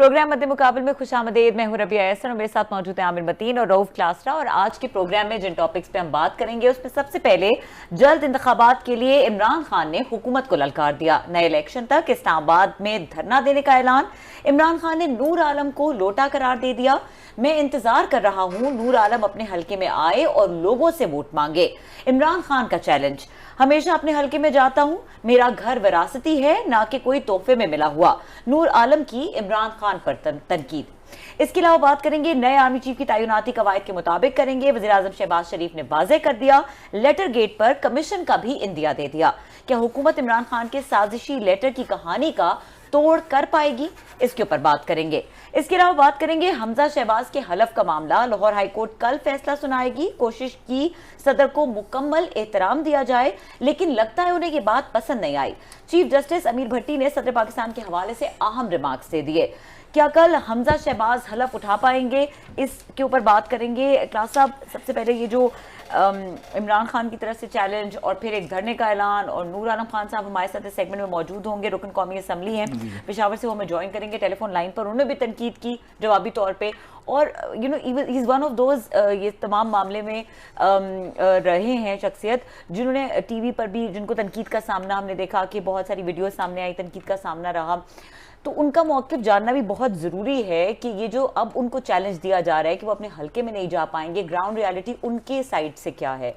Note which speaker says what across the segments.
Speaker 1: Programme मध्य मुकाबले में खुशामदीद। मैं हूं रबिया एहसन और मेरे साथ मौजूद है आमिर मतीन और रऊफ क्लासरा। और आज के प्रोग्राम में जिन टॉपिक्स पे हम बात करेंगे उसमें सबसे पहले जल्द इंतखाबात के लिए इमरान खान ने हुकूमत को ललकार दिया। नए इलेक्शन तक इस्लामाबाद में धरना देने का ऐलान। इमरान खान ने नूर आलम को लोटा करार दे दिया। मैं इंतजार कर रहा हूं नूर आलम अपने हलके में आए और लोगों से वोट मांगे। इमरान खान का चैलेंज, हमेशा अपने हलके में जाता हूं, मेरा घर विरासती है ना कि कोई तोहफे में मिला हुआ। नूर आलम की इमरान खान पर तनकीद। इसके अलावा बात करेंगे नए आर्मी चीफ की तैनाती कवायद के मुताबिक करेंगे। वज़ीर आज़म शहबाज शरीफ ने वाज़ेह कर दिया, लेटर गेट पर कमीशन का भी इंदिया दे दिया। क्या हुकूमत इमरान खान के साजिशी लेटर की कहानी का तोड़ कर पाएगी, इसके ऊपर बात करेंगे। इसके अलावा बात करेंगे हमजा शहबाज के हलफ का मामला। लाहौर हाईकोर्ट कल फैसला सुनाएगी। कोशिश की सदर को मुकम्मल एहतराम दिया जाए, लेकिन लगता है उन्हें ये बात पसंद नहीं आई। चीफ जस्टिस अमीर भट्टी ने सदर पाकिस्तान के हवाले से अहम रिमार्क्स दे दिए। क्या कल हमजा शहबाज हलफ उठा पाएंगे, इसके ऊपर बात करेंगे। क्लास साहब, सबसे पहले ये जो इमरान खान की तरफ से चैलेंज और फिर एक धरने का ऐलान, और नूर आलम खान साहब हमारे साथ इस सेगमेंट में मौजूद होंगे, रुकन कौमी असम्बली हैं पेशावर से, वो हमें ज्वाइन करेंगे टेलीफोन लाइन पर। उन्होंने भी तनकीद की जवाबी तौर पे, और you know he is one of those, ये तमाम मामले में रहे हैं शख्सियत जिन्होंने टीवी पर भी, जिनको तनकीद का सामना हमने देखा कि बहुत सारी वीडियो सामने आई, तनकीद का सामना रहा। तो उनका मौक़िफ़ जानना भी बहुत ज़रूरी है कि ये जो अब उनको चैलेंज दिया जा रहा है कि वो अपने हल्के में नहीं जा पाएंगे, ग्राउंड रियलिटी उनके साइड से क्या है।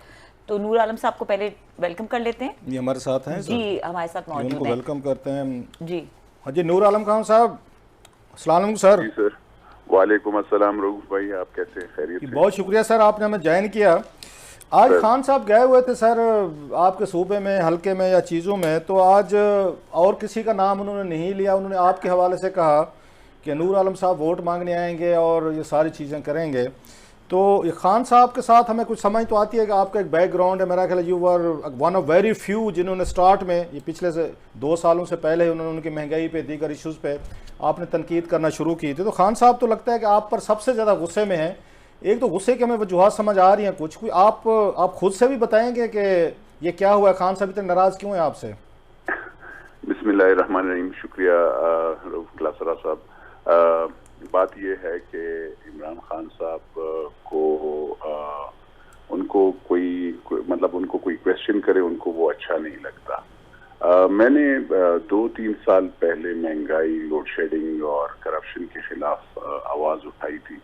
Speaker 1: तो नूर आलम साहब को पहले वेलकम कर लेते हैं।
Speaker 2: ये हमारे साथ हैं
Speaker 1: जी, हमारे साथ मौजूद हैं,
Speaker 2: वेलकम करते हैं
Speaker 1: जी।
Speaker 2: हाँ जी, नूर आलम खान साहब, अस्सलाम वालेकुम सर।
Speaker 3: जी सर, वालेकुम अस्सलाम। रऊफ भाई, आप कैसे हैं? खैरियत से?
Speaker 2: बहुत शुक्रिया सर, आपने हमें ज्वाइन किया। आज खान साहब गए हुए थे सर आपके सूबे में, हल्के में या चीज़ों में, तो आज और किसी का नाम उन्होंने नहीं लिया। उन्होंने आपके हवाले से कहा कि नूर आलम साहब वोट मांगने आएंगे और ये सारी चीज़ें करेंगे। तो ये खान साहब के साथ हमें कुछ समझ तो आती है कि आपका एक बैकग्राउंड है। मेरा ख्याल you were one of very few जिन्होंने स्टार्ट में, ये पिछले से 2 सालों से पहले उन्होंने उनकी महंगाई पे, दीगर इश्यूज़ पे आपने तनकीद करना शुरू की थी। तो खान साहब तो लगता है कि आप पर सबसे ज़्यादा गुस्से में हैं। एक तो गुस्से के हमें वजूहत समझ आ रही हैं कुछ, कोई आप खुद से भी बताएंगे कि ये क्या हुआ, खान साहब इतने नाराज़ क्यों हैं आपसे?
Speaker 3: बिस्मिल्लाहिर्रहमानिर्रहीम। शुक्रिया रऊफ क्लासरा साहब। बात यह है कि इमरान खान साहब को उनको कोई मतलब उनको कोई क्वेश्चन करे, उनको वो अच्छा नहीं लगता। मैंने 2-3 साल पहले महंगाई, लोड शेडिंग और करप्शन के खिलाफ आवाज़ उठाई थी,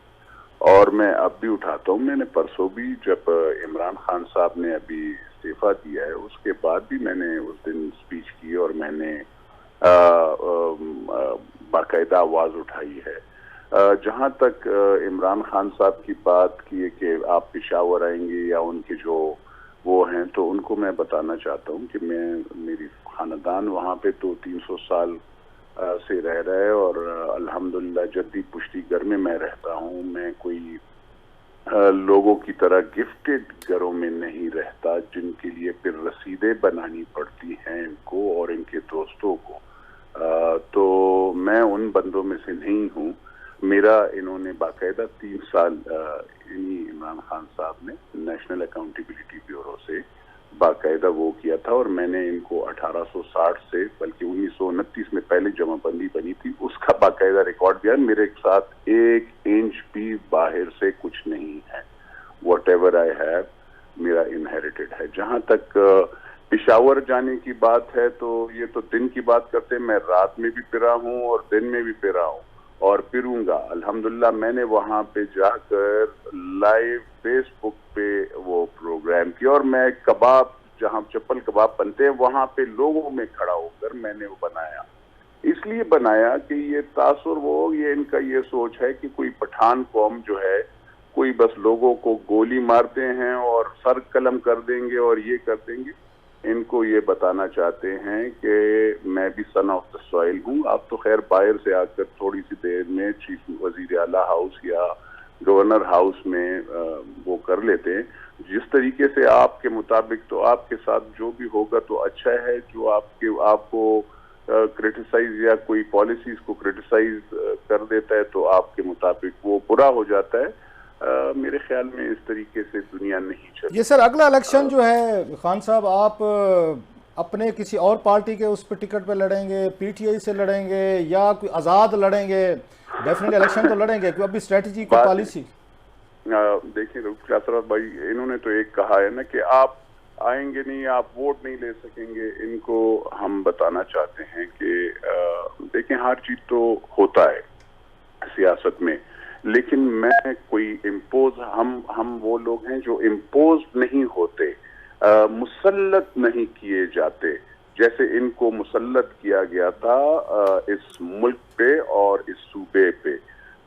Speaker 3: और मैं अब भी उठाता हूँ। मैंने परसों भी, जब इमरान खान साहब ने अभी इस्तीफा दिया है, उसके बाद भी मैंने उस दिन स्पीच की और मैंने बाकायदा आवाज़ उठाई है। जहाँ तक इमरान खान साहब की बात की है कि आप पेशावर आएंगे या उनके जो वो हैं, तो उनको मैं बताना चाहता हूँ कि मेरी खानदान वहाँ पे 200-300 साल से रह रहा है, और अल्हम्दुलिल्लाह जद्दी पुश्ती घर में मैं रहता हूँ। मैं कोई लोगों की तरह गिफ्टेड घरों में नहीं रहता जिनके लिए फिर रसीदें बनानी पड़ती हैं इनको और इनके दोस्तों को। तो मैं उन बंदों में से नहीं हूँ। मेरा इन्होंने बाकायदा 3 साल इमरान खान साहब ने नेशनल अकाउंटेबिलिटी ब्यूरो से बाकायदा वो किया था, और मैंने इनको 1860 से, बल्कि 1929 में पहले जमाबंदी बनी थी, उसका बाकायदा रिकॉर्ड दिया। मेरे साथ 1 इंच भी बाहर से कुछ नहीं है। वॉट एवर आई हैव मेरा इनहेरिटेड है। जहां तक पेशावर जाने की बात है, तो ये तो दिन की बात करते हैं। मैं रात में भी फिरा हूँ और दिन में भी फिरा हूँ और फिरूंगा। अल्हम्दुलिल्लाह मैंने वहां पे जाकर लाइव फेसबुक पे वो प्रोग्राम किया, और मैं कबाब, जहां चप्पल कबाब बनते हैं, वहां पे लोगों में खड़ा होकर मैंने वो बनाया। इसलिए बनाया कि ये तासुर, वो ये इनका ये सोच है कि कोई पठान कौम जो है, कोई बस लोगों को गोली मारते हैं और सर कलम कर देंगे और ये कर देंगे। इनको ये बताना चाहते हैं कि मैं भी सन ऑफ द सॉइल हूँ। आप तो खैर बाहर से आकर थोड़ी सी देर में चीफ वजीर आला हाउस या गवर्नर हाउस में वो कर लेते हैं। जिस तरीके से आपके मुताबिक, तो आपके साथ जो भी होगा तो अच्छा है। जो आपको क्रिटिसाइज या कोई पॉलिसीज को क्रिटिसाइज कर देता है तो आपके मुताबिक वो बुरा हो जाता है। मेरे ख्याल में इस तरीके से दुनिया नहीं चलती।
Speaker 2: ये सर अगला इलेक्शन जो है खान साहब, आप अपने किसी और पार्टी के उस पर टिकट पे लड़ेंगे, पीटीआई से लड़ेंगे या कोई आज़ाद लड़ेंगे? डेफिनेटली इलेक्शन तो लड़ेंगे, क्योंकि अभी स्ट्रेटजी को पॉलिसी
Speaker 3: देखिए असरफ भाई, इन्होंने तो एक कहा है ना कि आप आएंगे नहीं, आप वोट नहीं ले सकेंगे। इनको हम बताना चाहते हैं कि देखें, हर चीज तो होता है सियासत में, लेकिन मैं कोई इम्पोज, हम वो लोग हैं जो इम्पोज नहीं होते, मुसल्लत नहीं किए जाते, जैसे इनको मुसल्लत किया गया था इस मुल्क पे और इस सूबे पे।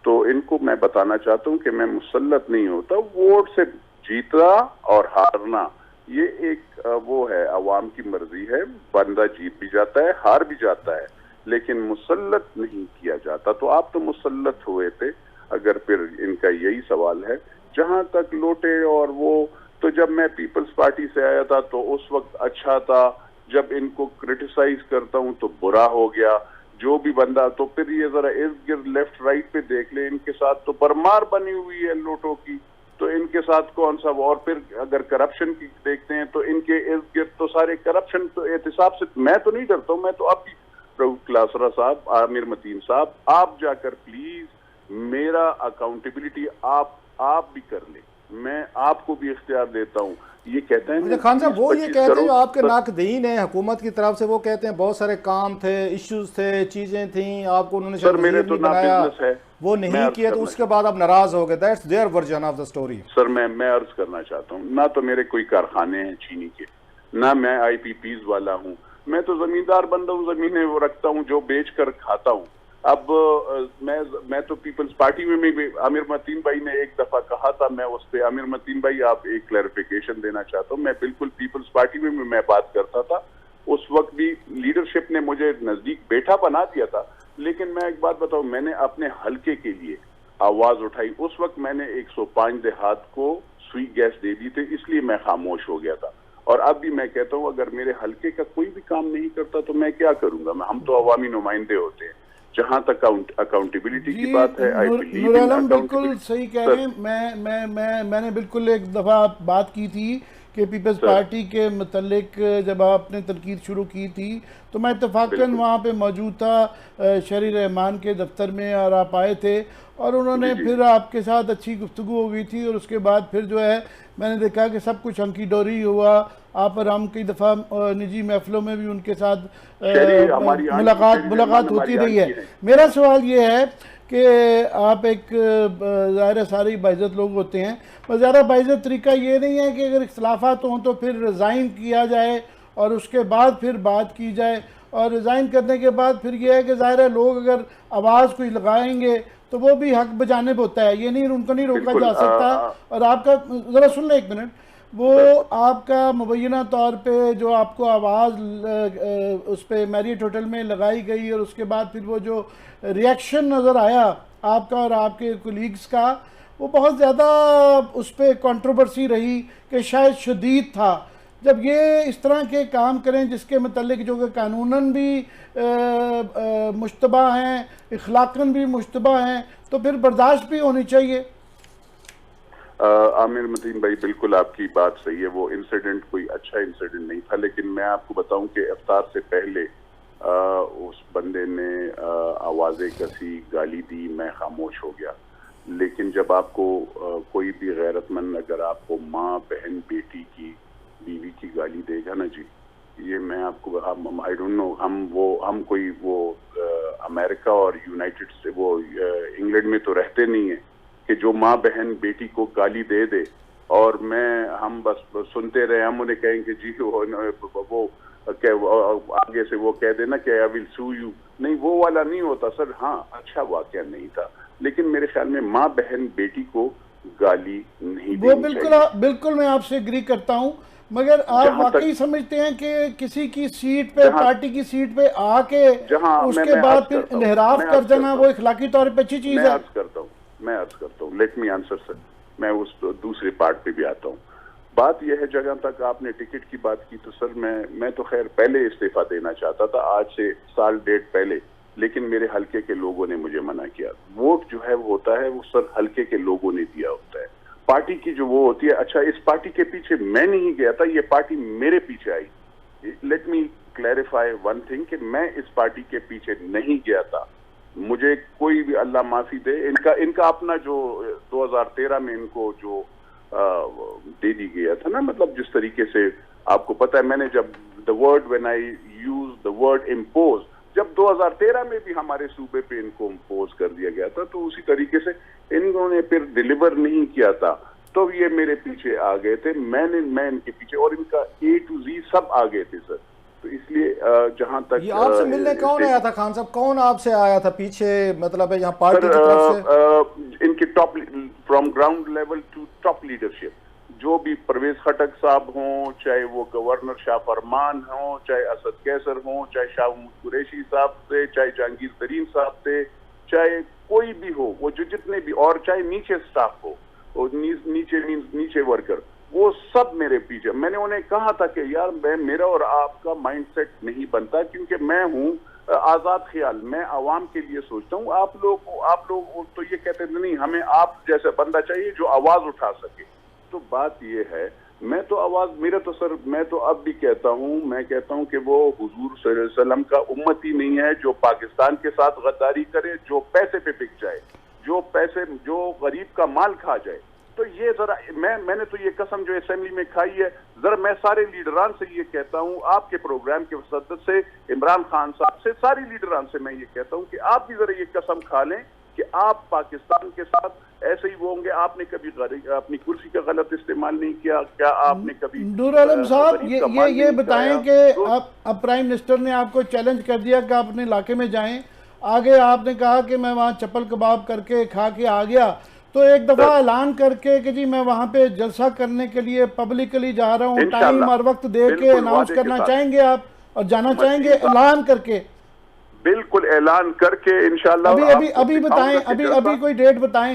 Speaker 3: तो इनको मैं बताना चाहता हूं कि मैं मुसल्लत नहीं होता। वोट से जीतना और हारना ये एक वो है, अवाम की मर्जी है, बंदा जीत भी जाता है, हार भी जाता है, लेकिन मुसल्लत नहीं किया जाता। तो आप तो मुसल्लत हुए थे, अगर फिर इनका यही सवाल है। जहां तक लोटे और वो, तो जब मैं पीपल्स पार्टी से आया था तो उस वक्त अच्छा था, जब इनको क्रिटिसाइज करता हूं तो बुरा हो गया। जो भी बंदा, तो फिर ये जरा इर्द गिर्द लेफ्ट राइट पे देख ले, इनके साथ तो बरमार बनी हुई है लोटों की, तो इनके साथ कौन सा। और फिर अगर करप्शन की देखते हैं तो इनके इर्द गिर्द तो सारे करप्शन। तो एहतिसाब से मैं तो नहीं डरता हूं, मैं तो अब भी रऊफ क्लासरा साहब, आमिर मतीन साहब, आप जाकर प्लीज मेरा अकाउंटेबिलिटी आप भी कर ले, मैं आपको भी इख्तियार देता हूं। ये कहते हैं
Speaker 2: खान साहब, वो ये कहते हैं जो आपके नाकदीन है हुकूमत की तरफ से, वो कहते हैं बहुत सारे काम थे, इश्यूज थे, चीजें थी, आपको उन्होंने
Speaker 3: सर मेरे तो ना बिजनेस है,
Speaker 2: वो नहीं किया, तो उसके बाद आप नाराज हो गए। That's their version of the story.
Speaker 3: Sir मैं अर्ज करना चाहता हूँ, ना तो मेरे कोई कारखाने हैं चीनी के, ना मैं IPPs वाला हूँ, मैं तो जमींदार बंदा हूँ, जमीनें वो रखता हूँ जो बेच कर खाता हूँ। अब मैं तो पीपल्स पार्टी में भी, आमिर मतीन भाई ने एक दफा कहा था, मैं उस पर, आमिर मतीन भाई आप एक क्लैरिफिकेशन देना चाहता हूँ, मैं बिल्कुल पीपल्स पार्टी में भी मैं बात करता था, उस वक्त भी लीडरशिप ने मुझे नजदीक बैठा बना दिया था। लेकिन मैं एक बात बताऊं, मैंने अपने हलके के लिए आवाज उठाई, उस वक्त मैंने 105 देहात को सुई गैस दे दी थी, इसलिए मैं खामोश हो गया था। और अब भी मैं कहता हूं, अगर मेरे हलके का कोई भी काम नहीं करता तो मैं क्या करूंगा। हम तो अवामी नुमाइंदे होते हैं। जहां तक अकाउंटेबिलिटी की बात है,
Speaker 4: नूर आलम बिल्कुल सही कह रहे हैं। मैंने बिल्कुल एक दफा बात की थी कि पीपल्स पार्टी के मतलब जब आपने तनकीद शुरू की थी तो मैं इत्तफाकन वहाँ पे मौजूद था शहरी रहमान के दफ्तर में, और आप आए थे और उन्होंने फिर आपके साथ अच्छी गुफ्तगू हो गई थी। और उसके बाद फिर जो है मैंने देखा कि सब कुछ हंकी डोरी हुआ। आप और हम कई दफ़ा निजी महफिलों में भी उनके साथ मुलाकात होती रही है। मेरा सवाल ये है कि आप एक ज़ाहिर सारे बाइज़्ज़त लोग होते हैं, पर ज़्यादा बाइज़्ज़त तरीका ये नहीं है कि अगर इख्तलाफात हों तो फिर रिज़ाइन किया जाए और उसके बाद फिर बात की जाए, और रिज़ाइन करने के बाद फिर यह है कि ज़ाहिर है लोग अगर आवाज़ कोई लगाएंगे तो वो भी हक बजानिब होता है, ये नहीं, उनको नहीं रोका जा सकता। और आपका ज़रा सुन लें एक मिनट, वो आपका मुबैना तौर पे जो आपको आवाज़ उस पर मैरियट होटल में लगाई गई और उसके बाद फिर वो जो रिएक्शन नज़र आया आपका और आपके कोलीग्स का, वो बहुत ज़्यादा उस पर कंट्रोवर्सी रही कि शायद शदीद था। जब ये इस तरह के काम करें जिसके मतलब जो कि कानूनन भी मुश्तबा हैं, इखलाकन भी मुश्तबा हैं, तो फिर बर्दाश्त भी होनी चाहिए।
Speaker 3: आमिर मतीन भाई बिल्कुल आपकी बात सही है, वो इंसिडेंट कोई अच्छा इंसिडेंट नहीं था, लेकिन मैं आपको बताऊं कि इफ्तार से पहले उस बंदे ने आवाज़ें कसी, गाली दी, मैं खामोश हो गया। लेकिन जब आपको कोई भी गैरतमंद अगर आपको माँ, बहन, बेटी की, बीवी की गाली देगा ना जी, ये मैं आपको आई डोंट नो, हम कोई वो अमेरिका और यूनाइटेड से वो इंग्लैंड में तो रहते नहीं है कि जो माँ बहन बेटी को गाली दे दे और हम बस सुनते रहे। हम उन्हें कहेंगे जी वो आगे से वो कह देना कि आई विल सू यू, नहीं, वो वाला नहीं होता सर। हाँ, अच्छा वाकया नहीं था, लेकिन मेरे ख्याल में माँ बहन बेटी को गाली नहीं
Speaker 4: वो बिल्कुल मैं आपसे एग्री करता हूँ, मगर आप वाकई समझते हैं कि किसी की सीट पे, पार्टी की सीट पे आके उसके बाद फिर इनहराफ कर देना वो इखलाकी तौर पे अच्छी चीज है?
Speaker 3: मैं अर्ज करता हूँ, लेट मी आंसर सर। मैं उस दूसरे पार्ट पे भी आता हूँ। बात यह है, जगह तक आपने टिकट की बात की, तो सर मैं तो खैर पहले इस्तीफा देना चाहता था, आज से साल डेढ़ पहले, लेकिन मेरे हलके के लोगों ने मुझे मना किया। वोट जो है वो होता है, वो सर हलके के लोगों ने दिया होता है। पार्टी की जो वो होती है, अच्छा इस पार्टी के पीछे मैं नहीं गया था, ये पार्टी मेरे पीछे आई, let me clarify one thing कि मैं इस पार्टी के पीछे नहीं गया था। मुझे कोई भी अल्लाह माफी दे, इनका अपना जो 2013 में इनको जो दे दी गया था ना, मतलब जिस तरीके से आपको पता है, मैंने जब when I use the word impose, जब 2013 में भी हमारे सूबे पे इनको इम्पोज कर दिया गया था, तो उसी तरीके से इन्होंने फिर डिलीवर नहीं किया था, तो ये मेरे पीछे आ गए थे, मैं इनके पीछे, और इनका A to Z सब आ गए थे सर। तो इसलिए जहां तक
Speaker 2: ये आपसे मिलने कौन आया था खान साहब, कौन आपसे आया था पीछे, मतलब है यहाँ पार्टी की तरफ से?
Speaker 3: इनके top, from ground level to top leadership, जो भी परवेज खटक साहब हों, चाहे वो गवर्नर शाह फरमान हों, चाहे असद कैसर हों, चाहे शाह कुरैशी साहब थे, चाहे जहांगीर तरीन साहब थे, चाहे कोई भी हो, वो जो जितने भी, और चाहे नीचे स्टाफ हो, और नीचे वर्कर, वो सब मेरे पीछे। मैंने उन्हें कहा था कि यार मेरा और आपका माइंडसेट नहीं बनता, क्योंकि मैं हूँ आजाद ख्याल, मैं आवाम के लिए सोचता हूँ। आप लोग तो ये कहते नहीं, हमें आप जैसा बंदा चाहिए जो आवाज उठा सके। तो बात ये है, मैं तो आवाज, मेरा तो सर, मैं तो अब भी कहता हूँ, मैं कहता हूँ कि वो हुजूर सल्लल्लाहु अलैहि वसल्लम का उम्मती नहीं है जो पाकिस्तान के साथ गद्दारी करे, जो पैसे पे बिक जाए, जो गरीब का माल खा जाए। तो ये जरा, मैंने तो ये कसम जो असेंबली में खाई है, जरा मैं सारे लीडरान से ये कहता हूँ, आपके प्रोग्राम के सदस्य से, इमरान खान साहब से, सारे लीडरान से मैं ये कहता हूँ कि आप भी जरा ये कसम खा लें कि आप पाकिस्तान के साथ ऐसे ही वो होंगे। आपने कभी अपनी कुर्सी का गलत इस्तेमाल नहीं किया, क्या आपने कभी?
Speaker 4: नूर आलम साहब, ये बताएं कि अब प्राइम मिनिस्टर ने आपको चैलेंज कर दिया कि आप अपने इलाके में जाएं, आगे आपने कहा कि मैं वहाँ चप्पल कबाब करके खा के आ गया, तो एक दफा ऐलान करके कि जी मैं वहाँ पे जलसा करने के लिए पब्लिकली जा रहा हूँ, टाइम और वक्त दे के अनाउंस करना चाहेंगे आप, और जाना चाहेंगे ऐलान करके?
Speaker 3: बिल्कुल ऐलान करके इंशाल्लाह।
Speaker 4: अभी बताएं, अभी कोई डेट बताएं,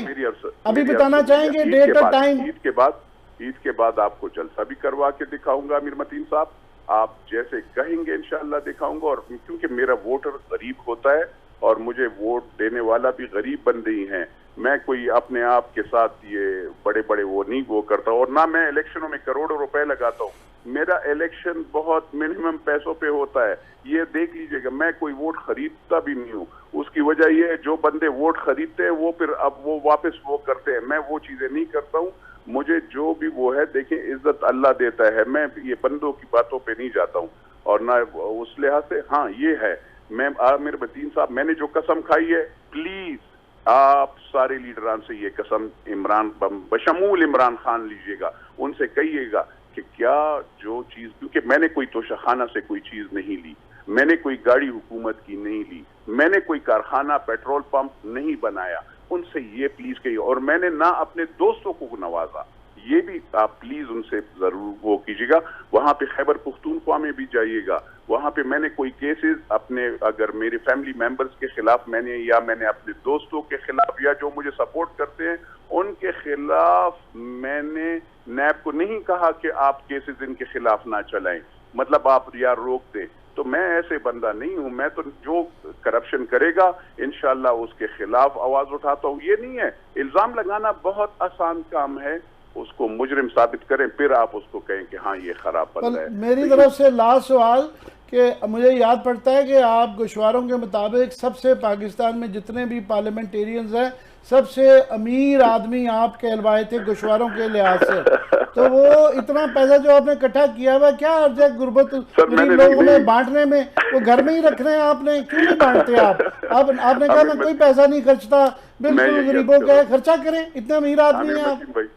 Speaker 4: अभी बताना चाहेंगे डेट और टाइम?
Speaker 3: ईद के बाद आपको जलसा भी करवा के दिखाऊंगा अमीर मतीन साहब, आप जैसे कहेंगे इंशाल्लाह दिखाऊंगा। और क्योंकि मेरा वोटर गरीब होता है और मुझे वोट देने वाला भी गरीब बंदे ही हैं, मैं कोई अपने आप के साथ ये बड़े बड़े वो नहीं वो करता, और ना मैं इलेक्शनों में करोड़ों रुपए लगाता हूँ। मेरा इलेक्शन बहुत मिनिमम पैसों पे होता है, ये देख लीजिएगा। मैं कोई वोट खरीदता भी नहीं हूँ। उसकी वजह ये है, जो बंदे वोट खरीदते हैं वो फिर अब वो वापस वो करते हैं, मैं वो चीजें नहीं करता हूँ। मुझे जो भी वो है, देखें, इज्जत अल्लाह देता है, मैं ये बंदों की बातों पे नहीं जाता हूँ। और ना उस लिहाज से, हाँ ये है, मैं मेरे मतीन साहब, मैंने जो कसम खाई है, प्लीज आप सारे लीडरान से ये कसम, इमरान बशमूल इमरान खान लीजिएगा, उनसे कहिएगा कि क्या जो चीज, क्योंकि मैंने कोई तोशाखाना से कोई चीज नहीं ली, मैंने कोई गाड़ी हुकूमत की नहीं ली, मैंने कोई कारखाना पेट्रोल पंप नहीं बनाया, उनसे ये प्लीज कहिए। और मैंने ना अपने दोस्तों को नवाजा, ये भी आप प्लीज उनसे जरूर वो कीजिएगा। वहां पे खैबर पुख्तूनख्वा में भी जाइएगा, वहां पे मैंने कोई केसेस अपने, अगर मेरे फैमिली मेंबर्स के खिलाफ मैंने अपने दोस्तों के खिलाफ, या जो मुझे सपोर्ट करते हैं उनके खिलाफ, मैंने नैब को नहीं कहा कि आप केसेस इनके खिलाफ ना चलाएं, मतलब आप या रोक दें। तो मैं ऐसे बंदा नहीं हूं। मैं तो जो करप्शन करेगा इंशाल्लाह उसके खिलाफ आवाज उठाता हूं। ये नहीं है, इल्जाम लगाना बहुत आसान काम है, उसको मुजरिम साबित करें, फिर आप उसको कहें कि हाँ ये खराब बंदा है।
Speaker 4: मेरी तरफ से लास्ट सवाल कि मुझे याद पड़ता है कि आप गोशवारों के मुताबिक सबसे, पाकिस्तान में जितने भी पार्लियामेंटेरियंस हैं, सबसे अमीर आदमी आप कहलवाए थे गोशवारों के लिहाज से। तो वो इतना पैसा जो आपने इकट्ठा किया हुआ, क्या अर्ज है गुर्बत गरीब लोगों में बांटने में? वो घर में ही रख रहे हैं, आपने क्यों नहीं बांटते? आपने कहा मैं कोई पैसा नहीं खर्चता, बिल्कुल गरीबों का खर्चा करें, इतने अमीर आदमी हैं आप।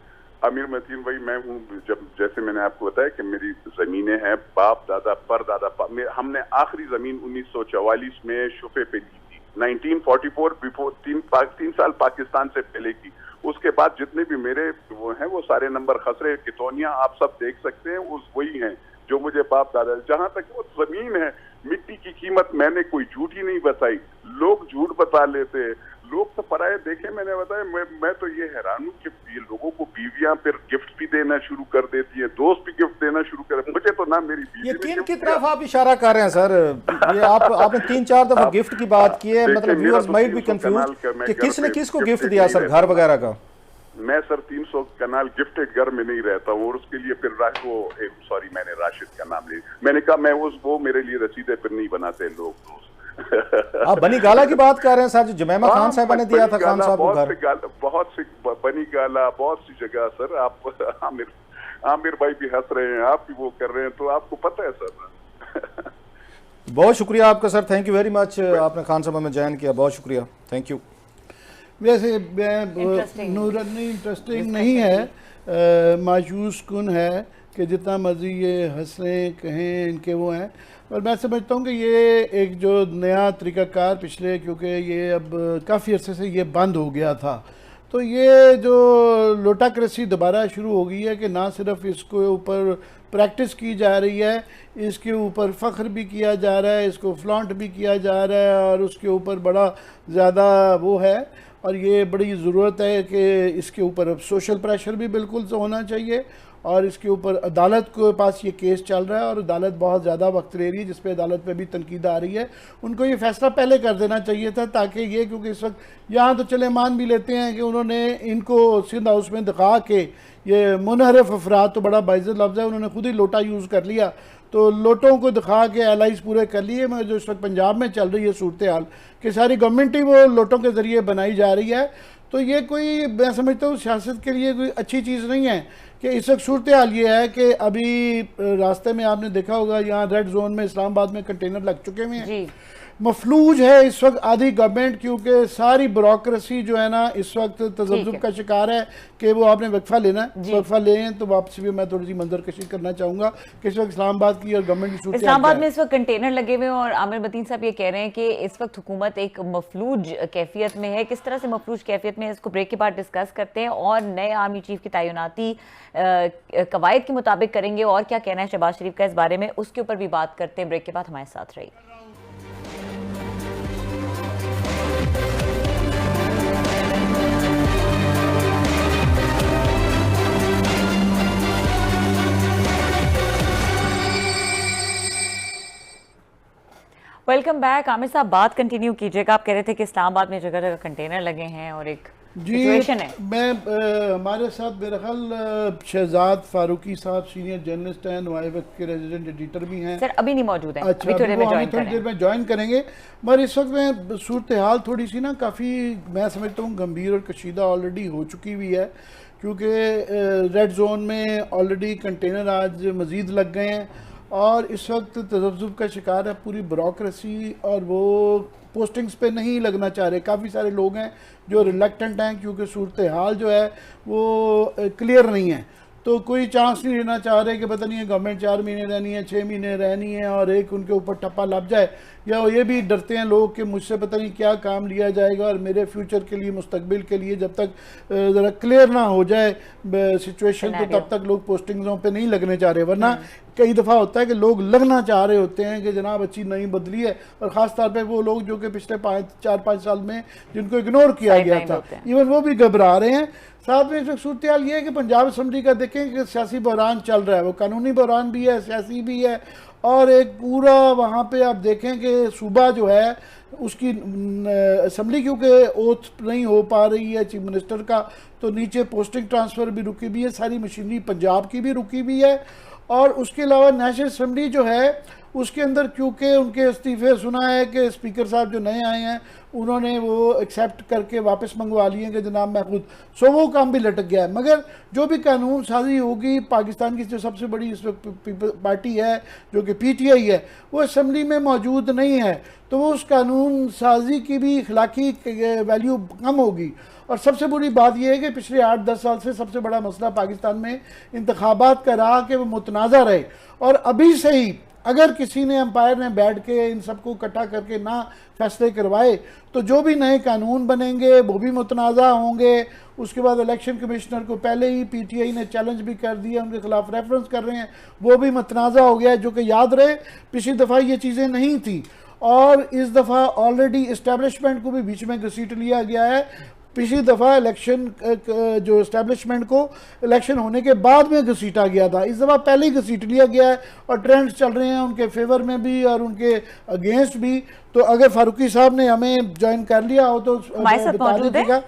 Speaker 3: अमीर मतीन भाई, मैं हूँ, जब जैसे मैंने आपको बताया कि मेरी जमीनें हैं, बाप दादा परदादा, हमने आखिरी जमीन 1944 में शुफे पे ली थी, 1944 बिफोर 3 साल पाकिस्तान से पहले की। उसके बाद जितने भी मेरे वो हैं, वो सारे नंबर खसरे कितौनियां आप सब देख सकते हैं, उस वही हैं जो मुझे बाप दादा। जहां तक वो जमीन है, मिट्टी की कीमत मैंने कोई झूठी नहीं बताई, लोग झूठ बता लेते हैं, लोग तो पराये देखे। मैंने बताया, मैं तो ये हैरान हूँ कि ये लोगों को बीवियां फिर गिफ्ट भी देना शुरू कर देती है, दोस्त भी गिफ्ट देना शुरू कर, मुझे तो ना मेरी बीवी।
Speaker 2: ये किन की तरफ आप इशारा कर रहे हैं सर? ये आपने 3-4 दफा गिफ्ट की बात की है, मतलब व्यूअर्स माइट बी कंफ्यूज कि किसने किसको गिफ्ट दिया सर, घर वगैरह का?
Speaker 3: मैं सर 300 कनाल गिफ्टेड घर में नहीं रहता हूँ, और उसके लिए फिर सॉरी मैंने राशिद का नाम लिया, मैंने कहा मैं वो मेरे लिए रसीदे फिर नहीं बनाते लोग दोस्त।
Speaker 2: आप बनी गाला की बात कर रहे हैं सर, जो जुमैमा खान साहब ने दिया था खान साहब को घर?
Speaker 3: बहुत सी बनी गाला, बहुत सी जगह सर। आप आमिर भाई भी हंस रहे हैं, आप भी वो कर रहे हैं, तो आपको पता है सर।
Speaker 2: बहुत शुक्रिया आपका sir, thank you very much, आपने खान सभा में ज्वाइन किया, बहुत शुक्रिया, थैंक यू।
Speaker 4: वैसे नूरनी इंटरेस्टिंग नहीं है, मायूस कुन है कि जितना मर्जी ये हंसें कहें इनके वो हैं, और मैं समझता हूँ कि ये एक जो नया तरीक़ाकार पिछले, क्योंकि ये अब काफ़ी अरसे से ये बंद हो गया था, तो ये जो लोटाक्रेसी दोबारा शुरू हो गई है कि ना सिर्फ इसको ऊपर प्रैक्टिस की जा रही है, इसके ऊपर फ़ख्र भी किया जा रहा है, इसको फ्लॉन्ट भी किया जा रहा है, और उसके ऊपर बड़ा ज़्यादा वो है, और ये बड़ी ज़रूरत है कि इसके ऊपर अब सोशल प्रेशर भी बिल्कुल से होना चाहिए, और इसके ऊपर अदालत के पास ये केस चल रहा है, और अदालत बहुत ज़्यादा वक्त ले रही है, जिस पे अदालत पे भी तनकीद आ रही है। उनको ये फ़ैसला पहले कर देना चाहिए था, ताकि ये, क्योंकि इस वक्त यहाँ तो चले मान भी लेते हैं कि उन्होंने इनको सिंध हाउस में दिखा के, ये मुनहरफ अफराद तो बड़ा बाइज़्ज़त लफ्ज़ है, उन्होंने खुद ही लोटा यूज़ कर लिया, तो लोटों को दिखा के एलाइज पूरे कर लिए। मैं जो इस वक्त पंजाब में चल रही है सूरत हाल कि सारी गवर्नमेंट ही वो लोटों के ज़रिए बनाई जा रही है, तो ये कोई, मैं समझता हूँ सियासत के लिए कोई अच्छी चीज़ नहीं है। कि इस वक्त सूरत हाल ये है कि अभी रास्ते में आपने देखा होगा, यहाँ रेड जोन में इस्लामाबाद में कंटेनर लग चुके हुए हैं, मफलूज है इस वक्त आधी गवर्नमेंट, क्योंकि सारी ब्यूरोक्रेसी जो है ना इस वक्त तजब्जुब का शिकार है कि वो आपने वक्फा लेना है, वक्फा लें। तो वापसी भी मैं थोड़ी सी मंजरकशी करना चाहूँगा कि इस वक्त इस्लामाबाद की और गवर्नमेंट की,
Speaker 1: इस्लामाबाद में इस वक्त कंटेनर लगे हुए हैं, और आमिर मतीन साहब ये कह रहे हैं कि इस वक्त हुकूमत एक मफलूज कैफियत में है। किस तरह से मफलूज कैफियत में है, इसको ब्रेक के बाद डिस्कस करते हैं, और नए आर्मी चीफ की तैनाती कवायद के मुताबिक करेंगे, और क्या कहना है शहबाज शरीफ का इस बारे में, उसके ऊपर भी बात करते हैं। ब्रेक के बाद हमारे साथ रहिए। Welcome back. आमिर साहब बात कंटिन्यू कीजिएगा, आप कह रहे थे कि इस्लामाबाद में जगह जगह कंटेनर लगे हैं और एक सिचुएशन है।
Speaker 4: मैं हमारे साथ मेरा ख्याल शहजाद फारूकी साहब सीनियर जर्नलिस्ट हैं, नुमाई वक्त के रेजिडेंट एडिटर भी हैं।
Speaker 1: सर अभी नहीं मौजूद हैं।
Speaker 4: अच्छा, थोड़ी देर में ज्वाइन करेंगे, मगर इस वक्त में सूरत हाल थोड़ी सी ना काफ़ी, मैं समझता हूँ गंभीर और कशीदा ऑलरेडी हो चुकी हुई है, क्योंकि रेड जोन में ऑलरेडी कंटेनर आज मज़ीद लग गए हैं, और इस वक्त तजब्जुब का शिकार है पूरी ब्यूरोक्रेसी, और वो पोस्टिंग्स पे नहीं लगना चाह रहे। काफ़ी सारे लोग हैं जो रिलक्टेंट हैं, क्योंकि सूरत हाल जो है वो क्लियर नहीं है, तो कोई चांस नहीं लेना चाह रहे कि पता नहीं है गवर्नमेंट 4 महीने रहनी है, 6 महीने रहनी है, और एक उनके ऊपर ठप्पा लग जाए, या ये भी डरते हैं लोग कि मुझसे पता नहीं क्या काम लिया जाएगा, और मेरे फ्यूचर के लिए, मुस्तकबिल के लिए जब तक ज़रा क्लियर ना हो जाए सिचुएशन, तो तब तक लोग पोस्टिंग्सों पे नहीं लगने चाह रहे। वरना कई दफ़ा होता है कि लोग लगना चाह रहे होते हैं कि जनाब अच्छी नई बदली है, और ख़ास तौर पे वो लोग जो कि पिछले 4-5 साल में जिनको इग्नोर किया गया था, इवन वो भी घबरा रहे हैं। साथ में इस वक्त सूरत हाल ये है कि पंजाब असम्बली का देखें कि सियासी बहरान चल रहा है, वो कानूनी बहरान भी है, सियासी भी है, और एक पूरा वहाँ पे आप देखें कि सूबा जो है उसकी असम्बली क्योंकि ओथ नहीं हो पा रही है चीफ मिनिस्टर का, तो नीचे पोस्टिंग ट्रांसफ़र भी रुकी हुई है, सारी मशीनरी पंजाब की भी रुकी हुई है, और उसके अलावा नेशनल असम्बली जो है उसके अंदर क्योंकि उनके इस्तीफे सुना है कि स्पीकर साहब जो नए आए हैं उन्होंने वो एक्सेप्ट करके वापस मंगवा लिए कि जनाब मैं खुद, सो वो काम भी लटक गया है। मगर जो भी कानून साजी होगी, पाकिस्तान की जो सबसे बड़ी इस वक्त पार्टी है जो कि PTI है, वो असम्बली में मौजूद नहीं है, तो वो उस कानून साजी की भी अखलाकी वैल्यू कम होगी। और सबसे बुरी बात यह है कि पिछले 8-10 साल से सबसे बड़ा मसला पाकिस्तान में इंतखाबात का रहा कि वो मुतनाज़ा रहे, और अभी से ही अगर किसी ने अंपायर ने बैठ के इन सबको इकट्ठा करके ना फैसले करवाए, तो जो भी नए कानून बनेंगे वो भी मुतनाज़ा होंगे। उसके बाद इलेक्शन कमिश्नर को पहले ही PTI ने चैलेंज भी कर दिया, उनके खिलाफ रेफरेंस कर रहे हैं, वो भी मुतनाज़ा हो गया, जो कि याद रहे पिछली दफ़ा ये चीज़ें नहीं थी, और इस दफ़ा ऑलरेडी इस्टेब्लिशमेंट को भी बीच में घसीट लिया गया है। पिछली दफ़ा इलेक्शन जो इस्टेब्लिशमेंट को इलेक्शन होने के बाद में घसीटा गया था, इस दफ़ा पहले ही घसीट लिया गया है, और ट्रेंड्स चल रहे हैं उनके फेवर में भी और उनके अगेंस्ट भी। तो अगर फारूकी साहब ने हमें ज्वाइन कर लिया हो तो
Speaker 1: हमारे साथ मौजूद है,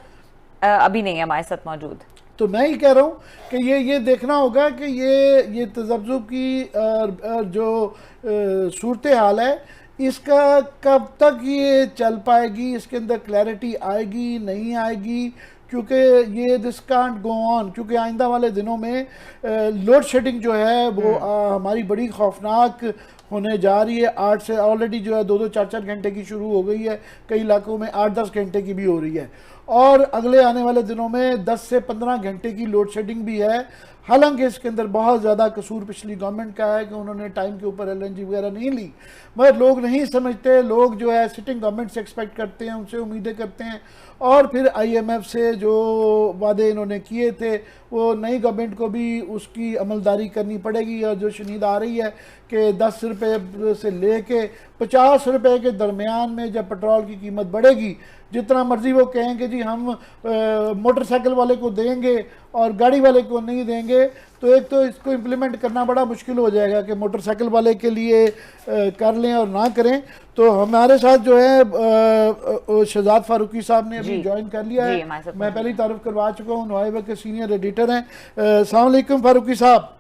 Speaker 1: अभी नहीं है हमारे साथ मौजूद।
Speaker 4: तो मैं ही कह रहा हूँ कि ये देखना होगा कि ये तजब्जुब की जो सूरत हाल है, इसका कब तक ये चल पाएगी, इसके अंदर क्लैरिटी आएगी नहीं आएगी, क्योंकि ये दिस कांट गो ऑन। क्योंकि आइंदा वाले दिनों में लोड शेडिंग जो है वो हमारी बड़ी खौफनाक होने जा रही है। 8 से ऑलरेडी जो है 2-2 4-4 घंटे की शुरू हो गई है, कई इलाकों में 8-10 घंटे की भी हो रही है, और अगले आने वाले दिनों में 10 से 15 घंटे की लोड शेडिंग भी है। हालांकि इसके अंदर बहुत ज़्यादा कसूर पिछली गवर्नमेंट का है कि उन्होंने टाइम के ऊपर LNG वगैरह नहीं ली, मगर लोग नहीं समझते। लोग जो है सिटिंग गवर्नमेंट से एक्सपेक्ट करते हैं, उनसे उम्मीदें करते हैं, और फिर IMF से जो वादे इन्होंने किए थे वो नई गवर्नमेंट को भी उसकी अमलदारी करनी पड़ेगी। और जो शनीद आ रही है कि 10 रुपये से ले के 50 रुपये के दरमियान में जब पेट्रोल की कीमत बढ़ेगी, जितना मर्जी वो कहें कि जी हम मोटरसाइकिल वाले को देंगे और गाड़ी वाले को नहीं देंगे, तो एक तो इसको इम्प्लीमेंट करना बड़ा मुश्किल हो जाएगा कि मोटरसाइकिल वाले के लिए कर लें और ना करें। तो हमारे साथ जो है शहजाद फारूकी साहब ने अभी ज्वाइन कर लिया है, मैं पहले ही तारुफ करवा चुका हूँ, नवाइबा के सीनियर एडिटर हैं। अस्सलाम वालेकुम फारूकी साहब।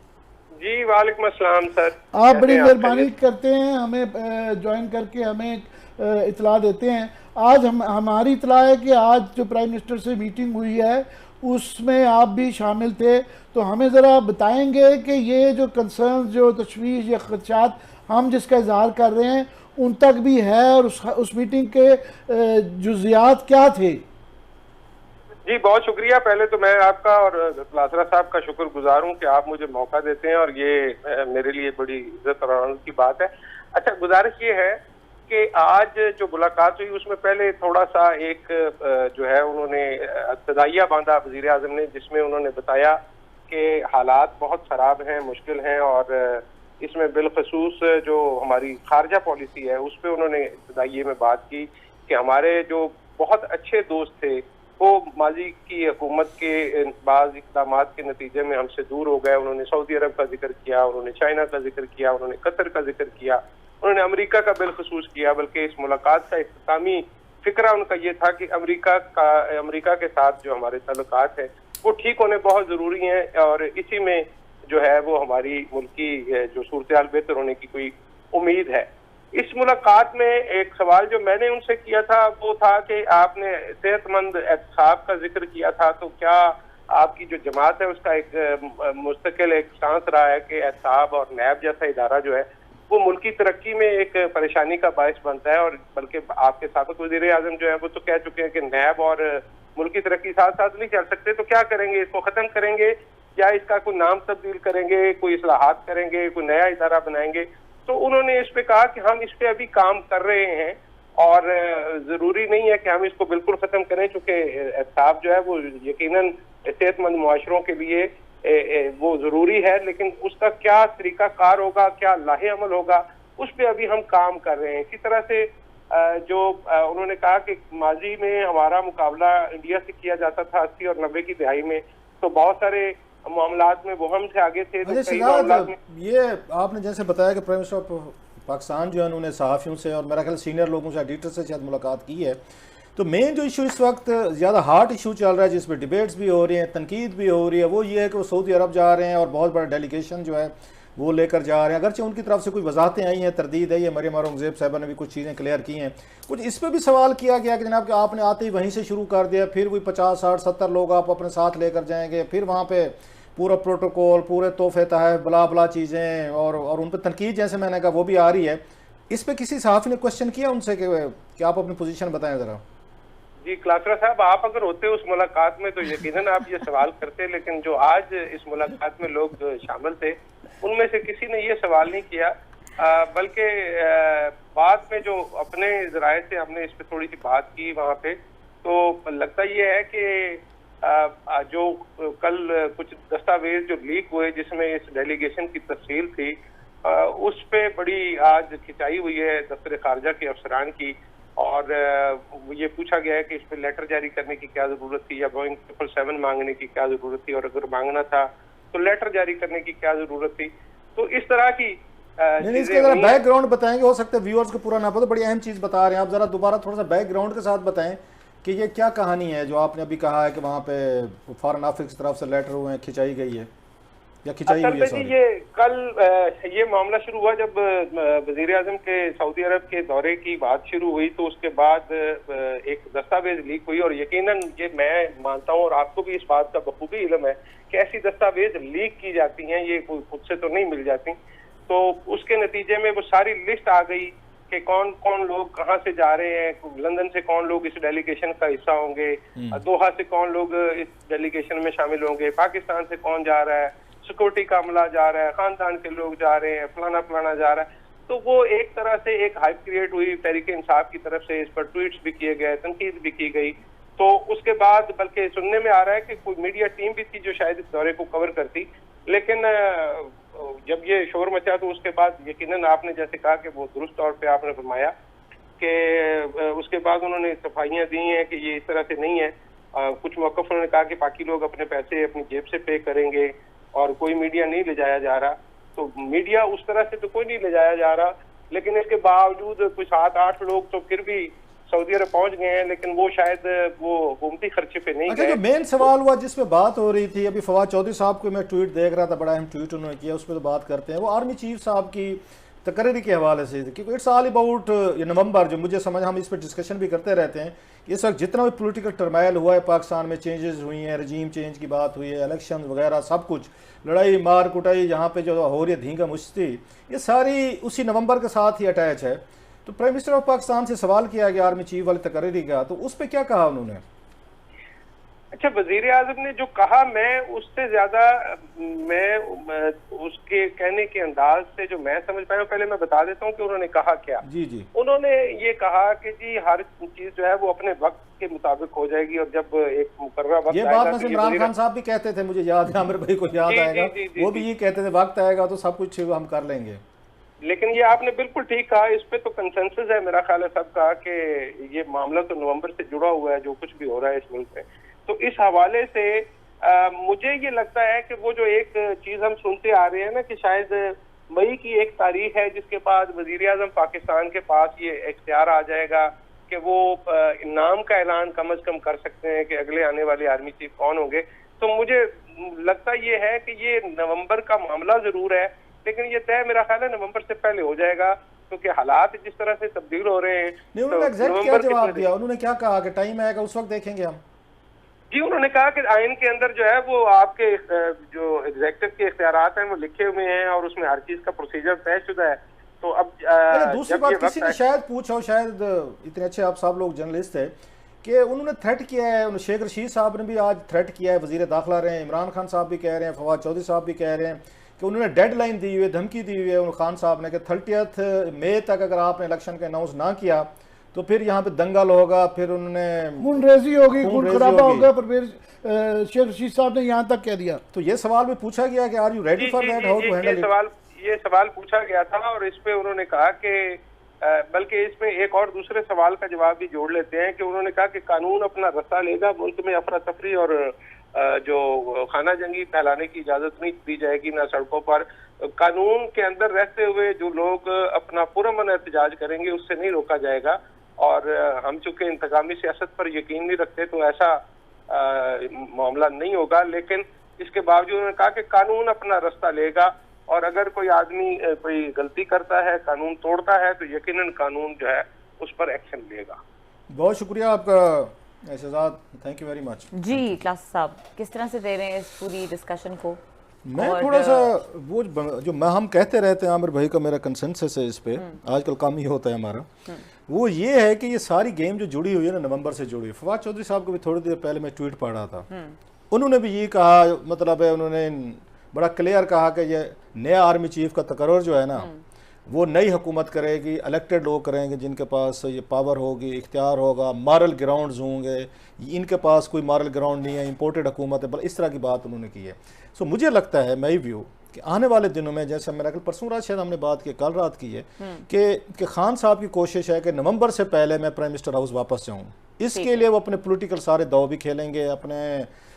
Speaker 5: जी वालेकुम अस्सलाम सर।
Speaker 4: आप बड़ी मेहरबानी करते हैं, हमें ज्वाइन करके हमें इतला देते हैं। आज हमारी इतला है कि आज जो प्राइम मिनिस्टर से मीटिंग हुई है उसमें आप भी शामिल थे, तो हमें ज़रा बताएंगे कि ये जो कंसर्न, जो तशवीश या खदशात हम जिसका इजहार कर रहे हैं उन तक भी है, और उस मीटिंग के जुज़ियात क्या थे?
Speaker 5: जी बहुत शुक्रिया। पहले तो मैं आपका और लासरा साहब का शुक्रगुजार हूँ कि आप मुझे मौका देते हैं, और ये मेरे लिए बड़ी इज्जत और आनंद की बात है। अच्छा, गुजारिश ये है कि आज जो मुलाकात हुई उसमें पहले थोड़ा सा एक जो है उन्होंने तदाइया बांधा वज़ीर आज़म ने, जिसमें उन्होंने बताया कि हालात बहुत ख़राब हैं, मुश्किल हैं, और इसमें बिलखसूस जो हमारी खारजा पॉलिसी है उस पर उन्होंने तदाइये में बात की कि हमारे जो बहुत अच्छे दोस्त थे वो माजी की हुकूमत के बाज़ इक़दाम के नतीजे में हमसे दूर हो गए। उन्होंने सऊदी अरब का जिक्र किया, उन्होंने चाइना का जिक्र किया, उन्होंने कतर का जिक्र किया, उन्होंने अमेरिका का बिलखसूस किया। बल्कि इस मुलाकात का इख्तितामी फिक्रा उनका ये था कि अमेरिका के साथ जो हमारे ताल्लुकात हैं वो ठीक होने बहुत ज़रूरी हैं, और इसी में जो है वो हमारी मुल्की जो सूरत-ए-हाल बेहतर होने की कोई उम्मीद है। इस मुलाकात में एक सवाल जो मैंने उनसे किया था वो था कि आपने सेहतमंद एहतसाब का जिक्र किया था, तो क्या आपकी जो जमात है उसका एक मुस्तकिल एक स्टांस रहा है कि एहतसाब और नैब जैसा इदारा जो है वो मुल्की तरक्की में एक परेशानी का बायस बनता है? और बल्कि आपके साबिक वज़ीर आज़म जो है वो तो कह चुके हैं कि नैब और मुल्की तरक्की साथ साथ नहीं चल सकते, तो क्या करेंगे? इसको ख़त्म करेंगे या इसका कोई नाम तब्दील करेंगे, कोई इस्लाहात करेंगे, कोई नया इदारा बनाएंगे? तो उन्होंने इस पे कहा कि हम इस पे अभी काम कर रहे हैं, और ज़रूरी नहीं है कि हम इसको बिल्कुल ख़त्म करें, चूँकि एहतसाब जो है वो यकीनन सेहतमंद मुआशरों के लिए वो ज़रूरी है, लेकिन उसका क्या तरीका कार होगा, क्या लाहे अमल होगा, उस पर अभी हम काम कर रहे हैं। इसी तरह से जो उन्होंने कहा कि माजी में हमारा मुकाबला इंडिया से किया जाता था 80 और 90 की दहाई में, तो बहुत सारे मामलात में वो हमसे आगे थे।
Speaker 2: ये आपने जैसे बताया कि प्राइम मिनिस्टर ऑफ पाकिस्तान जो है उन्होंने सहाफ़ियों से और मेरा ख्याल सीनियर लोगों से, एडिटर से शायद मुलाकात की है, तो मेन जो इशू इस वक्त ज़्यादा हार्ड इशू चल रहा है जिसमें डिबेट्स भी हो रही हैं, तनकीद भी हो रही है, वो ये है कि वो सऊदी अरब जा रहे हैं और बहुत बड़ा डेलीगेशन जो है वो लेकर जा रहे हैं। अगरचे उनकी तरफ से कुछ वजाहतें आई हैं, तरदीद है, ये मरियम औरंगज़ेब साहिबा ने भी कुछ चीज़ें क्लियर की हैं। कुछ इस पर भी सवाल किया गया कि जनाब कि आपने आते ही वहीं से शुरू कर दिया, फिर वही 50, 60, 70 लोग आप अपने साथ लेकर जाएंगे, फिर वहाँ पर पूरा प्रोटोकॉल, पूरे तोहफे तहफ़, बला बला चीज़ें, और उन पर तनकीद जैसे मैंने कहा वो भी आ रही है। इस पर किसी सहाफ़ी ने क्वेश्चन किया उनसे कि आप अपनी पोजीशन बताएं ज़रा?
Speaker 5: जी क्लासरा साहब, आप अगर होते उस मुलाकात में तो यकीनन आप ये सवाल करते, लेकिन जो आज इस मुलाकात में लोग शामिल थे उनमें से किसी ने ये सवाल नहीं किया, बल्कि बाद में जो अपने ज़राए से हमने इस पर थोड़ी सी बात की वहाँ पे, तो लगता ये है कि जो कल कुछ दस्तावेज जो लीक हुए जिसमें इस डेलीगेशन की तफसील थी, उस पे बड़ी आज खिंचाई हुई है दफ्तर खारजा के अफसरान की, और ये पूछा गया है कि इस पर लेटर जारी करने की क्या ज़रूरत थी, या बोइंग 777 मांगने की क्या ज़रूरत थी, और अगर मांगना था तो लेटर जारी करने की क्या ज़रूरत थी। तो इस तरह की
Speaker 2: नहीं, इसके ज़रा बैकग्राउंड बताएंगे, हो सकता है व्यूअर्स को पूरा ना पता, बड़ी अहम चीज़ बता रहे हैं आप, ज़रा दोबारा थोड़ा सा बैकग्राउंड के साथ बताएं कि ये क्या कहानी है जो आपने अभी कहा है कि वहाँ पे फॉरेन ऑफिस की तरफ से लेटर हुए हैं, खिंचाई गई है या खिंचाई हुई है?
Speaker 5: असल में जी ये कल ये मामला शुरू हुआ जब वजीर आजम के सऊदी अरब के दौरे की बात शुरू हुई, तो उसके बाद एक दस्तावेज लीक हुई, और यकीनन ये मैं मानता हूँ और आपको भी इस बात का बखूबी इल्म है कि ऐसी दस्तावेज लीक की जाती हैं, ये कोई खुद से तो नहीं मिल जाती। तो उसके नतीजे में वो सारी लिस्ट आ गई कि कौन कौन लोग कहाँ से जा रहे हैं, लंदन से कौन लोग इस डेलीगेशन का हिस्सा होंगे, दोहा से कौन लोग इस डेलीगेशन में शामिल होंगे, पाकिस्तान से कौन जा रहा है, सिक्योरिटी का अमला जा रहा है, खानदान के लोग जा रहे हैं, फलाना फलाना जा रहा है। तो वो एक तरह से एक हाइप क्रिएट हुई तहरीक इंसाफ की तरफ से, इस पर ट्वीट्स भी किए गए, तनकीद भी की गई। तो उसके बाद बल्कि सुनने में आ रहा है कि कोई मीडिया टीम भी थी जो शायद इस दौरे को कवर करती, लेकिन जब ये शोर मचा तो उसके बाद यकीनन आपने जैसे कहा कि वो दुरुस्त तौर पे आपने फरमाया कि उसके बाद उन्होंने सफाइयाँ दी हैं कि ये इस तरह से नहीं है। कुछ मौक़िफ़ उन्होंने कहा कि बाकी लोग अपने पैसे अपनी जेब से पे करेंगे और कोई मीडिया नहीं ले जाया जा रहा। तो मीडिया उस तरह से तो कोई नहीं ले जाया जा रहा, लेकिन इसके बावजूद कुछ 7-8 लोग तो फिर भी सऊदी अरब पहुंच गए हैं, लेकिन वो शायद वो हुकूमती खर्चे पे नहीं गए।
Speaker 2: जो मेन सवाल हुआ जिसमें बात हो रही थी, अभी फवाद चौधरी साहब को मैं ट्वीट देख रहा था, बड़ा अहम ट्वीट उन्होंने किया, उस पर तो बात करते हैं। वो आर्मी चीफ साहब की तकरीर के हवाले से, क्योंकि इट्स ऑल अबाउट ये नवंबर, जो मुझे समझ, हम इस पर डिस्कशन भी करते रहते हैं, इस वक्त जितना भी पॉलिटिकल टर्माइल हुआ है पाकिस्तान में, चेंजेस हुई हैं, रजीम चेंज की बात हुई है, इलेक्शन वगैरह सब कुछ, लड़ाई मार कुटाई यहाँ पे जो हो रही है, धींगा मुश्ती, ये सारी उसी नवंबर के साथ ही अटैच है। तो प्राइम मिनिस्टर ऑफ पाकिस्तान से सवाल किया गया आर्मी चीफ वाली तकरीरी का, तो उस पर क्या कहा उन्होंने?
Speaker 5: अच्छा, वजीर आजम ने जो कहा, मैं उससे ज्यादा मैं उसके कहने के अंदाज से जो मैं समझ पाया, पहले मैं बता देता हूँ कि उन्होंने कहा क्या।
Speaker 2: जी जी,
Speaker 5: उन्होंने ये कहा कि जी हर चीज जो है वो अपने वक्त के मुताबिक हो जाएगी, और जब एक मुकर्रर वक्त,
Speaker 2: ये बात में इमरान खान साहब भी कहते थे, मुझे याद है, आमिर भाई को याद आएगा, वो भी ये कहते थे वक्त आएगा तो सब कुछ हम कर लेंगे।
Speaker 5: लेकिन ये आपने बिल्कुल ठीक कहा, इस पे तो कंसेंसस है मेरा ख्याल है सबका कि ये मामला तो नवंबर से जुड़ा हुआ है, जो कुछ भी हो रहा है इस मुल्क में। तो इस हवाले से मुझे ये लगता है कि वो जो एक चीज हम सुनते आ रहे हैं ना कि शायद मई की एक तारीख है जिसके बाद वजीर आजम पाकिस्तान के पास ये इख्तियार आ जाएगा कि वो नाम का ऐलान कम अज कम कर सकते हैं कि अगले आने वाले आर्मी चीफ कौन होंगे। तो मुझे लगता ये है कि ये नवंबर का मामला जरूर है, लेकिन ये तय मेरा ख्याल है नवंबर से पहले हो जाएगा, क्योंकि हालात जिस तरह से तब्दील हो रहे हैं।
Speaker 2: नहीं, उन्होंने एग्जैक्ट क्या जवाब दिया? उन्होंने क्या कहा कि टाइम आएगा उस वक्त देखेंगे हम?
Speaker 5: जी, उन्होंने कहा कि आइन के अंदर जो है वो आपके जो एग्जीक्यूटिव के इख्तियारात हैं वो लिखे हुए हैं और उसमें हर चीज का प्रोसीजर तयशुदा है। तो अब
Speaker 2: दूसरी बात, किसी ने शायद पूछा हो, शायद इतने अच्छे आप सब लोग जर्नलिस्ट है, कि उन्होंने थ्रेट किया है, शेख रशीद साहब ने भी आज थ्रेट किया है, वजीर दाखिला रहे हैं, इमरान खान साहब भी कह रहे हैं, फवाद चौधरी साहब भी कह रहे हैं कि उन्होंने डेडलाइन दी हुई है, धमकी दी हुई है खान साहब ने कि 30 मई तक अगर आपने इलेक्शन का अनाउंस ना किया तो फिर यहाँ पे दंगल होगा, फिर उन्होंने
Speaker 4: खूनरेजी होगी, खून खराबा होगा, पर शेख रशीद साहब ने यहाँ तक कह दिया।
Speaker 2: तो ये सवाल भी पूछा गया कि are you ready for that, how to handle it?
Speaker 5: ये सवाल पूछा गया था और इस पे उन्होंने कहा कि बल्कि इसमें एक और दूसरे सवाल का जवाब भी जोड़ लेते हैं कि उन्होंने कहा कि कानून अपना रास्ता लेगा, मुल्क में अफरा तफरी और जो खाना जंगी फैलाने की इजाजत नहीं दी जाएगी, ना सड़कों पर। कानून के अंदर रहते हुए जो लोग अपना पुरअमन एहतजाज करेंगे उससे नहीं रोका जाएगा, और हम चूंकि इंतकामी सियासत पर यकीन नहीं रखते तो ऐसा मामला नहीं होगा। लेकिन इसके बावजूद उन्होंने कहा कि कानून अपना रास्ता लेगा, और अगर कोई आदमी कोई गलती करता है, कानून तोड़ता है, तो यकीनन कानून जो है उस पर एक्शन लेगा।
Speaker 2: बहुत शुक्रिया आपका एहसास, थैंक यू वेरी मच।
Speaker 1: जी क्लास साहब, किस तरह से दे रहे हैं इस पूरी डिस्कशन को?
Speaker 2: मैं थोड़ा सा वो जो हम कहते रहते हैं, आमिर भाई का मेरा कंसेंसस है इस पे, आजकल काम ही होता है हमारा, वो ये है कि ये सारी गेम जो जुड़ी हुई है ना नवंबर से जुड़ी हुई। फवाद चौधरी साहब को भी थोड़ी देर पहले मैं ट्वीट पढ़ रहा था, उन्होंने भी ये कहा, मतलब है उन्होंने बड़ा क्लियर कहा कि ये नया आर्मी चीफ का तकर्रर जो है ना वो नई हुकूमत करेगी, इलेक्टेड लोग करेंगे जिनके पास ये पावर होगी, इख्तियार होगा, मॉरल ग्राउंड्स होंगे, इनके पास कोई मॉरल ग्राउंड नहीं है, इंपोर्टेड हुकूमत है, इस तरह की बात उन्होंने की है। सो मुझे लगता है, मई व्यू, कि आने वाले दिनों में, जैसे मेरा कल परसों रात शायद हमने बात की, कल रात की है, कि खान साहब की कोशिश है कि नवंबर से पहले मैं प्राइम मिनिस्टर हाउस वापस जाऊँ। इसके लिए वो अपने पॉलिटिकल सारे दाव भी खेलेंगे, अपने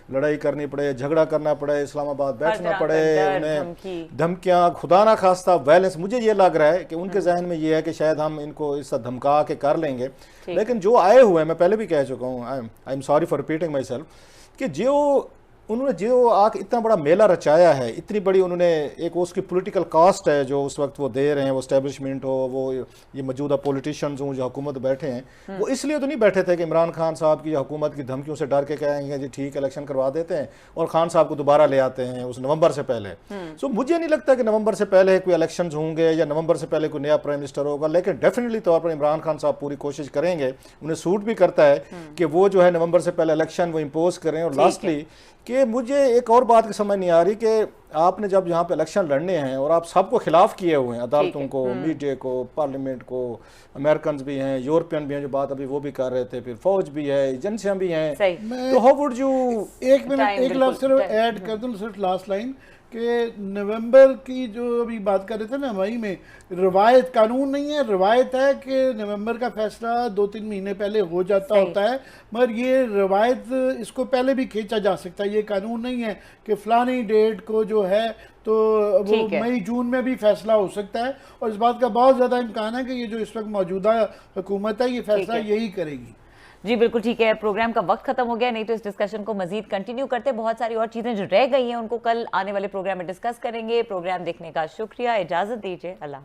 Speaker 2: लड़ाई करनी पड़े, झगड़ा करना पड़े, इस्लामाबाद बैठना पड़े, उन्हें धमकियां, खुदा ना खास्ता वायलेंस। मुझे ये लग रहा है कि उनके जहन में ये है कि शायद हम इनको इस धमका के कर लेंगे। लेकिन जो आए हुए हैं, मैं पहले भी कह चुका हूँ, I am sorry for repeating my self, कि उन्होंने जो आके इतना बड़ा मेला रचाया है, इतनी बड़ी उन्होंने एक उसकी पॉलिटिकल कास्ट है जो उस वक्त वो दे रहे हैं, वो एस्टेब्लिशमेंट हो, वो ये मौजूदा पॉलिटिशियंस हों जो हुकूमत बैठे हैं, वो इसलिए तो नहीं बैठे थे कि इमरान खान साहब की हुकूमत की धमकियों से डर के कहेंगे जी ठीक इलेक्शन करवा देते हैं और खान साहब को दोबारा ले आते हैं उस नवंबर से पहले। सो मुझे नहीं लगता कि नवंबर से पहले कोई इलेक्शन होंगे या नवंबर से पहले कोई नया प्राइम मिनिस्टर होगा, लेकिन डेफिनेटली तौर पर इमरान खान साहब पूरी कोशिश करेंगे, उन्हें सूट भी करता है कि वो जो है नवंबर से पहले इलेक्शन वो इम्पोज करें। और लास्टली कि मुझे एक और बात की समझ नहीं आ रही कि आपने जब यहाँ पे इलेक्शन लड़ने हैं और आप सबको खिलाफ किए हुए हैं, अदालतों को, मीडिया को, पार्लियामेंट को, अमेरिकन भी हैं, यूरोपियन भी हैं जो बात अभी वो भी कर रहे थे, फिर फौज भी है, एजेंसियां भी हैं, तो हाउ वुड यू
Speaker 4: एक मिनट एक लफ्ज़ सिर्फ ऐड कर दूं, सिर्फ लास्ट लाइन कि नवंबर की जो अभी बात कर रहे थे ना, मई में रवायत कानून नहीं है, रवायत है कि नवंबर का फैसला 2-3 महीने पहले हो जाता होता है, मगर ये रवायत इसको पहले भी खींचा जा सकता है, ये कानून नहीं है कि फलानी डेट को जो है तो वो मई जून में भी फैसला हो सकता है। और इस बात का बहुत ज़्यादा इम्कान है कि ये जो इस वक्त मौजूदा हुकूमत है ये फैसला यही करेगी।
Speaker 1: जी बिल्कुल ठीक है, प्रोग्राम का वक्त खत्म हो गया, नहीं तो इस डिस्कशन को मजीद कंटिन्यू करते। बहुत सारी और चीजें जो रह गई हैं उनको कल आने वाले प्रोग्राम में डिस्कस करेंगे। प्रोग्राम देखने का शुक्रिया, इजाजत दीजिए, अल्लाह।